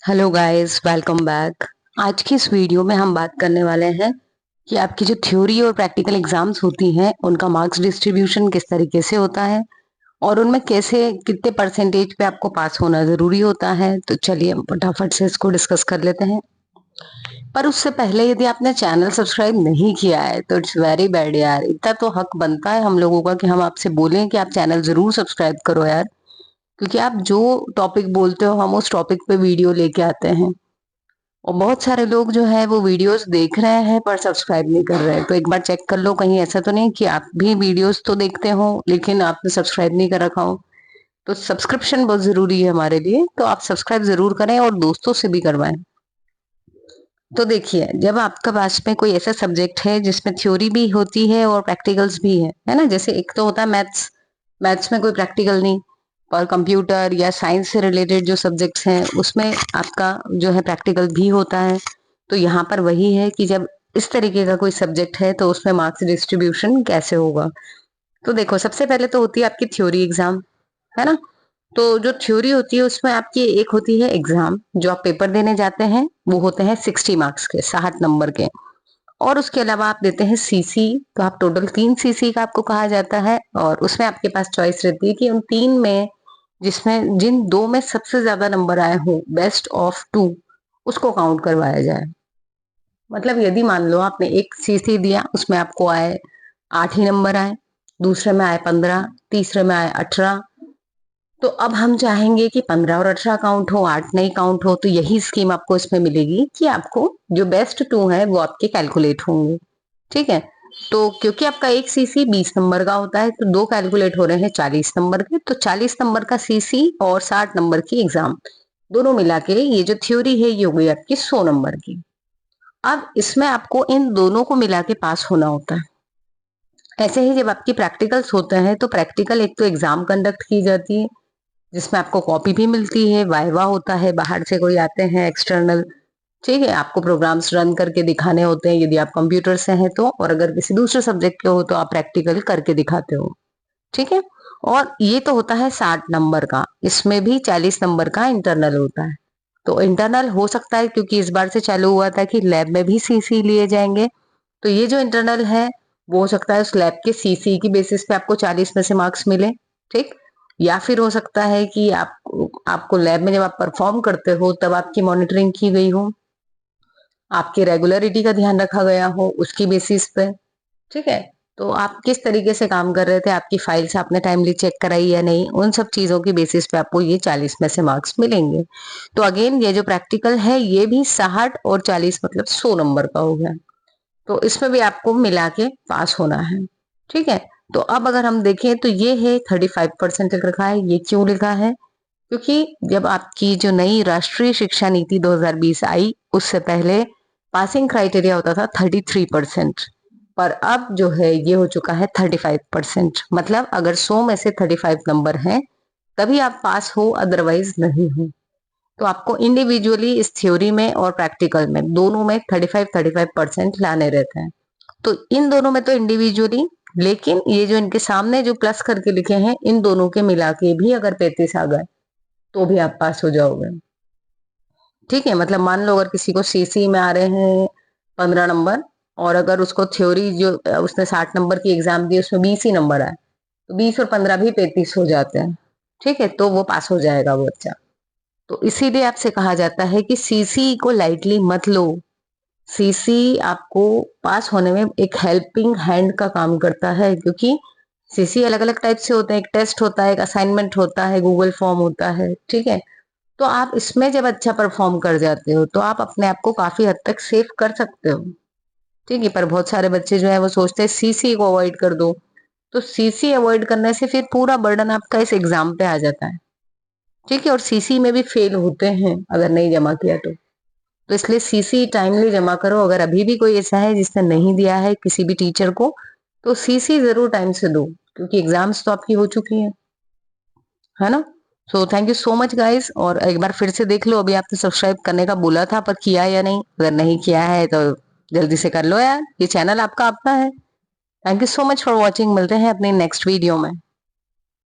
Hello guys, welcome back. आज की इस वीडियो में हम बात करने वाले हैं कि आपकी जो थ्योरी और प्रैक्टिकल एग्जाम्स होती हैं उनका मार्क्स डिस्ट्रीब्यूशन किस तरीके से होता है और उनमें कैसे कितने परसेंटेज पे आपको पास होना जरूरी होता है। तो चलिए हम फटाफट से इसको डिस्कस कर लेते हैं। पर उससे पहले यदि आपने चैनल सब्सक्राइब नहीं किया है तो इट्स वेरी बैड यार। इतना तो हक बनता है हम लोगों का कि हम आपसे बोलें कि आप चैनल जरूर सब्सक्राइब करो यार, क्योंकि आप जो टॉपिक बोलते हो हम उस टॉपिक पे वीडियो लेके आते हैं। और बहुत सारे लोग जो है वो वीडियोस देख रहे हैं पर सब्सक्राइब नहीं कर रहे हैं। तो एक बार चेक कर लो, कहीं ऐसा तो नहीं कि आप भी वीडियोस तो देखते हो लेकिन आपने सब्सक्राइब नहीं कर रखा हो। तो सब्सक्रिप्शन बहुत जरूरी है हमारे लिए, तो आप सब्सक्राइब जरूर करें और दोस्तों से भी करवाएं। तो देखिए, जब आपका पास में कोई ऐसा सब्जेक्ट है जिसमें थ्योरी भी होती है और प्रैक्टिकल्स भी है ना। जैसे एक तो होता है मैथ्स, मैथ्स में कोई प्रैक्टिकल नहीं। और कंप्यूटर या साइंस से रिलेटेड जो सब्जेक्ट्स हैं उसमें आपका जो है प्रैक्टिकल भी होता है। तो यहाँ पर वही है कि जब इस तरीके का कोई सब्जेक्ट है तो उसमें मार्क्स डिस्ट्रीब्यूशन कैसे होगा। तो देखो, सबसे पहले तो होती है आपकी थ्योरी एग्जाम, है ना। तो जो थ्योरी होती है उसमें आपकी एक होती है एग्जाम, जो आप पेपर देने जाते हैं, वो होते हैं 60 मार्क्स के, 60 नंबर के। और उसके अलावा आप देते हैं सीसी। तो आप टोटल 3 सीसी का आपको कहा जाता है और उसमें आपके पास चॉइस रहती है कि उन तीन में जिसमें जिन दो में सबसे ज्यादा नंबर आए हों, बेस्ट ऑफ टू, उसको काउंट करवाया जाए। मतलब यदि मान लो आपने एक सीसी दिया, उसमें आपको आए 8 ही नंबर आए, दूसरे में आए 15, तीसरे में आए 18। तो अब हम चाहेंगे कि 15 और 18 काउंट हो, 8 नहीं काउंट हो। तो यही स्कीम आपको इसमें मिलेगी कि आपको जो बेस्ट टू है वो आपके कैलकुलेट होंगे। ठीक है। तो क्योंकि आपका एक सीसी 20 नंबर का होता है तो दो कैलकुलेट हो रहे हैं 40 नंबर के। तो 40 नंबर का सीसी और 60 नंबर की एग्जाम, दोनों मिला के ये जो थ्योरी है ये हो गई आपकी 100 नंबर की। अब इसमें आपको इन दोनों को मिला के पास होना होता है। ऐसे ही जब आपकी प्रैक्टिकल्स होते हैं तो प्रैक्टिकल एक तो एग्जाम कंडक्ट की जाती है जिसमें आपको कॉपी भी मिलती है, वाइवा होता है, बाहर से कोई आते हैं एक्सटर्नल। ठीक है, आपको प्रोग्राम्स रन करके दिखाने होते हैं यदि आप कंप्यूटर से हैं तो, और अगर किसी दूसरे सब्जेक्ट के हो तो आप प्रैक्टिकल करके दिखाते हो। ठीक है। और ये तो होता है 60 नंबर का, इसमें भी 40 नंबर का इंटरनल होता है। तो इंटरनल हो सकता है, क्योंकि इस बार से चालू हुआ था कि लैब में भी सीसी लिए जाएंगे। तो ये जो इंटरनल है वो हो सकता है उस लैब के सीसी की बेसिस पे आपको 40 में से मार्क्स मिले। ठीक। या फिर हो सकता है कि आपको लैब में जब आप परफॉर्म करते हो तब आपकी मॉनिटरिंग की गई हो, आपकी रेगुलरिटी का ध्यान रखा गया हो उसकी बेसिस पे। ठीक है। तो आप किस तरीके से काम कर रहे थे, आपकी फाइल्स आपने टाइमली चेक कराई या नहीं, उन सब चीजों की बेसिस पे आपको ये 40 में से मार्क्स मिलेंगे। तो अगेन ये जो प्रैक्टिकल है ये भी 60 और 40 मतलब 100 नंबर का हो गया। तो इसमें भी आपको मिला के पास होना है। ठीक है। तो अब अगर हम देखें तो ये है 35% लिखा है। ये क्यों लिखा है? क्योंकि जब आपकी जो नई राष्ट्रीय शिक्षा नीति 2020 आई उससे पहले पासिंग क्राइटेरिया होता था 33%। पर अब जो है ये हो चुका है 35%। मतलब अगर 100 में से 35 नंबर हैं तभी आप पास हो, अदरवाइज नहीं हो। तो आपको इंडिविजुअली इस थ्योरी में और प्रैक्टिकल में दोनों में 35-35% लाने रहते हैं। तो इन दोनों में तो इंडिविजुअली, लेकिन ये जो इनके सामने जो प्लस करके लिखे हैं इन दोनों के मिला के भी अगर 35 आ गए तो भी आप पास हो जाओगे। ठीक है। मतलब मान लो अगर किसी को सीसी में आ रहे हैं 15 नंबर, और अगर उसको थ्योरी जो उसने 60 नंबर की एग्जाम दी उसमें 20 ही नंबर आए, तो 20 और 15 भी 35 हो जाते हैं। ठीक है। तो वो पास हो जाएगा वो बच्चा। तो इसीलिए आपसे कहा जाता है कि सीसी को लाइटली मत लो। सीसी आपको पास होने में एक हेल्पिंग हैंड का काम करता है, क्योंकि सीसी अलग अलग टाइप से होते हैं। एक टेस्ट होता है, एक असाइनमेंट होता है, गूगल फॉर्म होता है। ठीक है। तो आप इसमें जब अच्छा परफॉर्म कर जाते हो तो आप अपने आप को काफी हद तक सेव कर सकते हो। ठीक है। पर बहुत सारे बच्चे जो है वो सोचते हैं सीसी को अवॉइड कर दो। तो सीसी अवॉइड करने से फिर पूरा बर्डन आपका इस एग्जाम पे आ जाता है। ठीक है। और सीसी में भी फेल होते हैं अगर नहीं जमा किया तो इसलिए सीसी टाइमली जमा करो। अगर अभी भी कोई ऐसा है जिसने नहीं दिया है किसी भी टीचर को, तो सीसी जरूर टाइम से दो, क्योंकि एग्जाम्स तो आपकी हो चुकी है ना। So thank you so much guys. और एक बार फिर से देख लो, अभी आपने सब्सक्राइब करने का बोला था पर किया या नहीं। अगर नहीं किया है तो जल्दी से कर लो यार, ये चैनल आपका अपना है। Thank you so much for watching. मिलते हैं अपने नेक्स्ट वीडियो में।